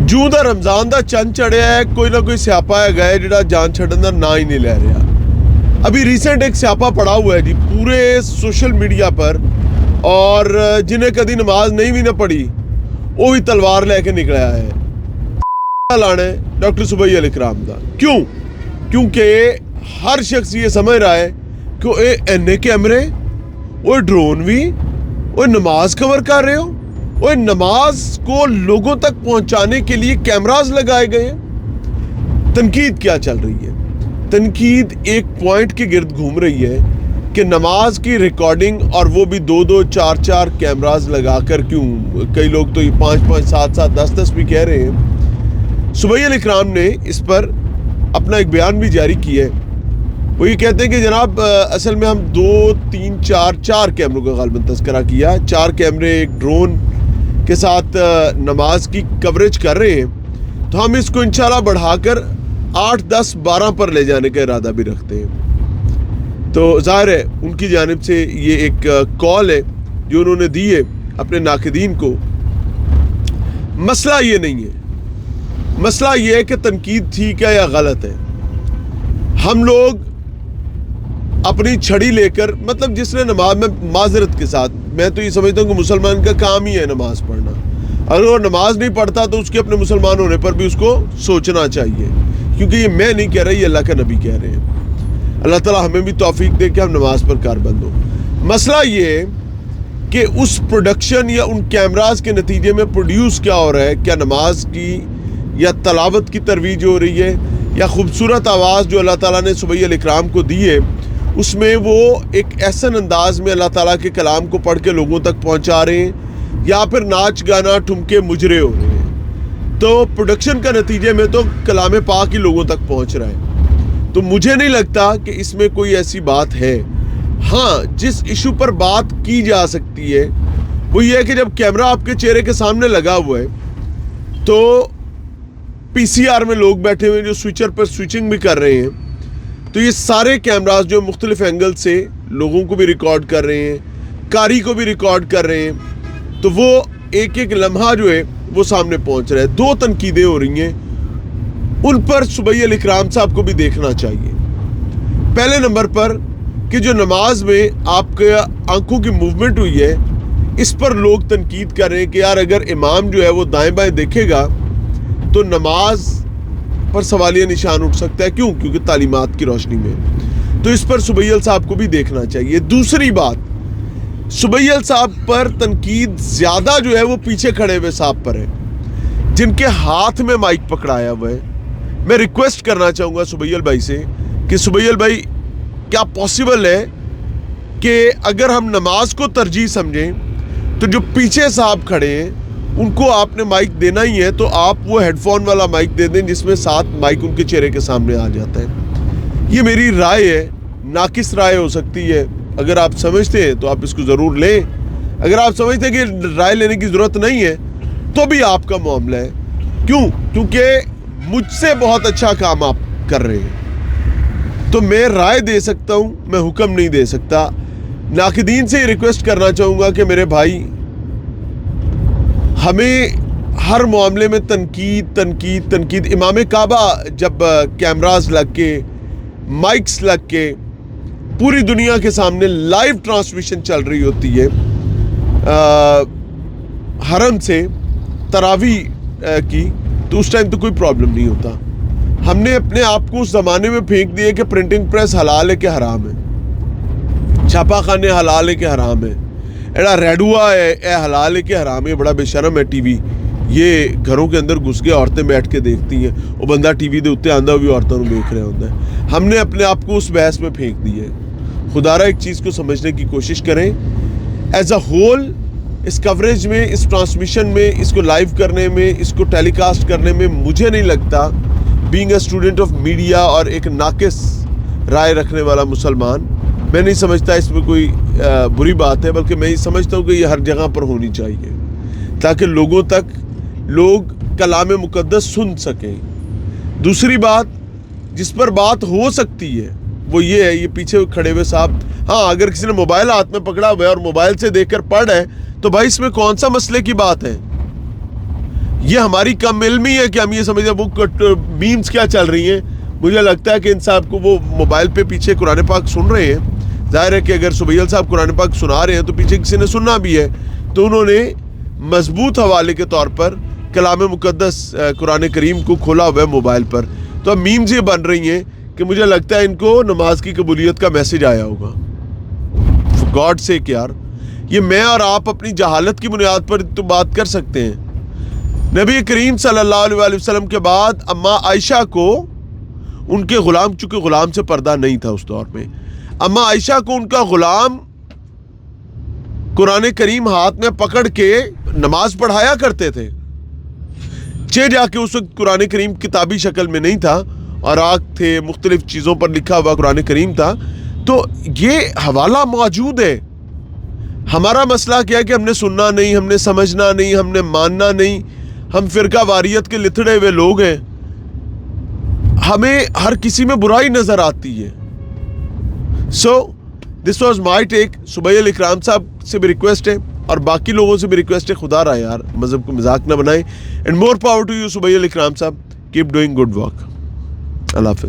ਜੂੰ ਦਾ ਰਮਜ਼ਾਨ ਦਾ ਚੰਨ ਚੜਿਆ ਹੈ, कोई ना कोई स्यापा है जिहड़ा जान छड्डण दा ना ही नहीं लै रहा। अभी रिसेंट एक स्यापा पड़ा हुआ है जी पूरे सोशल मीडिया पर, और जिन्हें कभी नमाज नहीं भी ना पढ़ी वो भी तलवार लैके निकला है लाने डॉक्टर सुबैह अल इकराम दा। क्यों? क्योंकि हर शख्स ये समझ रहा है कि ये इन्ने कैमरे, वो ड्रोन भी, वो नमाज कवर कर रहे हो, वो नमाज को लोगों तक पहुंचाने के लिए कैमरास लगाए गए हैं। तनकीद क्या चल रही है? तनकीद एक पॉइंट के गिर्द घूम रही है कि नमाज की रिकॉर्डिंग, और वो भी 2-2, 4-4 कैमरास लगाकर। क्यों? कई लोग तो ये 5-5, 7-7, 10-10 भी कह रहे हैं। सुबैह अल इकराम ने इस पर अपना एक बयान भी जारी किया है। वो ये कहते हैं कि जनाब असल में हम 2-3-4 कैमरों का गालिबन तज़किरा किया, 4 कैमरे एक ड्रोन के साथ नमाज की कवरेज कर रहे हैं, तो हम इसको इंशाल्लाह बढ़ाकर 8, 10, 12 पर ले जाने का इरादा भी रखते हैं। तो ज़ाहिर है उनकी जानिब से ये एक कॉल है जो उन्होंने दी है अपने नाक़िदीन को। मसला ये नहीं है, मसला ये है कि तनकीद ठीक है या गलत है। हम लोग अपनी छड़ी लेकर, मतलब जिसने नमाज में माजरत के साथ, मैं तो ये समझता हूँ कि मुसलमान का काम ही है नमाज पढ़ना। अगर वो नमाज नहीं पढ़ता तो उसके अपने मुसलमान होने पर भी उसको सोचना चाहिए, क्योंकि ये मैं नहीं कह रहा, ये अल्लाह का नबी कह रहे हैं। अल्लाह ताला हमें भी तौफीक दे कि हम नमाज पर कारबंद हो। मसला ये है कि उस प्रोडक्शन या उन कैमरास के नतीजे में प्रोड्यूस क्या हो रहा है। क्या नमाज की या तलावत की तरवीज हो रही है, या खूबसूरत आवाज़ जो अल्लाह ताला ने सुबैह अल इकराम को दी है उसमें वो एक ऐसन अंदाज में अल्लाह ताला के कलाम को पढ़ के लोगों तक पहुंचा रहे हैं, या फिर नाच गाना ठुमके मुजरे हो रहे हैं। तो प्रोडक्शन का नतीजे में तो कलाम पाक ही लोगों तक पहुंच रहा है। तो मुझे नहीं लगता कि इसमें कोई ऐसी बात है। हाँ, जिस इशू पर बात की जा सकती है वो ये है कि जब कैमरा आपके चेहरे के सामने लगा हुआ है तो पीसीआर में लोग बैठे हुए जो स्विचर पर स्विचिंग भी कर रहे हैं, तो ये सारे कैमरास जो मुख्तलिफ एंगल से लोगों को भी रिकॉर्ड कर रहे हैं, कारी को भी रिकॉर्ड कर रहे हैं, तो वो एक एक लम्हा जो है वो सामने पहुंच रहा है। 2 तनकीदें हो रही हैं, उन पर सुबैह अल इकराम साहब को भी देखना चाहिए। पहले नंबर पर कि जो नमाज में आपके आंखों की मूवमेंट हुई है, इस पर लोग तनकीद कर रहे हैं कि यार अगर इमाम जो है वो दाएं बाएं देखेगा तो नमाज पर सवालिया निशान उठ सकता है। क्यों? क्योंकि तालीमात की रोशनी में। तो इस पर सुबैह अल साहब को भी देखना चाहिए। दूसरी बात, सुबैह अल साहब पर तनकीद ज़्यादा जो है वो पीछे खड़े हुए साहब पर है, जिनके हाथ में माइक पकड़ाया हुआ है। मैं रिक्वेस्ट करना चाहूँगा सुबैह अल भाई से कि सुबैह अल भाई, क्या पॉसिबल है कि अगर हम नमाज को तरजीह समझें तो जो पीछे साहब खड़े हैं उनको आपने माइक देना ही है, तो आप वो हेडफोन वाला माइक दे दें जिसमें 7 माइक उनके चेहरे के सामने आ जाता है। ये मेरी राय है, नाकिस राय हो सकती है। अगर आप समझते हैं तो आप इसको ज़रूर लें, अगर आप समझते हैं कि राय लेने की ज़रूरत नहीं है तो भी आपका मामला है। क्यों? क्योंकि मुझसे बहुत अच्छा काम आप कर रहे हैं, तो मैं राय दे सकता हूँ, मैं हुक्म नहीं दे सकता। नाक़िदीन से रिक्वेस्ट करना चाहूँगा कि मेरे भाई, हमें हर मामले में तनकीद। इमाम काबा जब कैमरास लग के, माइक्स लग के पूरी दुनिया के सामने लाइव ट्रांसमिशन चल रही होती है हरम से तरावी की, तो उस टाइम तो कोई प्रॉब्लम नहीं होता। हमने अपने आप को उस ज़माने में फेंक दिए कि प्रिंटिंग प्रेस हलाल है कि हराम है, छापा खाने हलाल है कि हराम है, एड़ा रेडुआ है ए हलाल है कि हराम है, बड़ा बेशरम है टीवी, ये घरों के अंदर घुस के औरतें बैठ के देखती हैं, वो बंदा टीवी दे उत्ते आंदा भी औरतों को देख रहा होता है। हमने अपने आप को उस बहस में फेंक दी है। खुदारा एक चीज़ को समझने की कोशिश करें, एज अ होल इस कवरेज में, इस ट्रांसमिशन में, इसको लाइव करने में, इसको टेलीकास्ट करने में मुझे नहीं लगता, being a student of media और एक नाकिस राय रखने वाला मुसलमान, मैं नहीं समझता इसमें कोई बुरी बात है, बल्कि मैं ये समझता हूँ कि ये हर जगह पर होनी चाहिए ताकि लोगों तक लोग कलाम मुक़द्दस सुन सकें। दूसरी बात जिस पर बात हो सकती है वो ये है, ये पीछे खड़े हुए साहब, हाँ अगर किसी ने मोबाइल हाथ में पकड़ा हुआ है और मोबाइल से देखकर पढ़ है तो भाई इसमें कौन सा मसले की बात है? یہ ہماری کم علمی ہے کہ ہم یہ سمجھیں وہ میمز کیا چل رہی ہیں. مجھے لگتا ہے کہ ان صاحب کو وہ موبائل پہ پیچھے قرآن پاک سن رہے ہیں. ظاہر ہے کہ اگر سبیل صاحب قرآن پاک سنا رہے ہیں تو پیچھے کسی نے سننا بھی ہے, تو انہوں نے مضبوط حوالے کے طور پر کلام مقدس قرآن کریم کو کھولا ہوا ہے موبائل پر. تو اب میمز یہ بن رہی ہیں کہ مجھے لگتا ہے ان کو نماز کی قبولیت کا میسج آیا ہوگا. For God sake یار, یہ میں اور آپ اپنی جہالت کی بنیاد پر تو بات کر سکتے ہیں. نبی کریم صلی اللہ علیہ وسلم کے بعد اماں عائشہ کو ان کے غلام, چونکہ غلام سے پردہ نہیں تھا اس دور میں, اماں عائشہ کو ان کا غلام قرآن کریم ہاتھ میں پکڑ کے نماز پڑھایا کرتے تھے. جا کے اس وقت قرآن کریم کتابی شکل میں نہیں تھا, اور آگ تھے, مختلف چیزوں پر لکھا ہوا قرآن کریم تھا. تو یہ حوالہ موجود ہے. ہمارا مسئلہ کیا ہے کہ ہم نے سننا نہیں, ہم نے سمجھنا نہیں, ہم نے ماننا نہیں. ہم فرقہ واریت کے لتھڑے ہوئے لوگ ہیں. ہمیں ہر کسی میں برائی نظر آتی ہے. سو دس واز مائی ٹیک. سبیل اکرام صاحب سے بھی ریکویسٹ ہے اور باقی لوگوں سے بھی ریکویسٹ ہے, خدا رہا یار مذہب کو مذاق نہ بنائیں. And more power to you Sabeel Ikram صاحب. Keep doing good work. اللہ حافظ.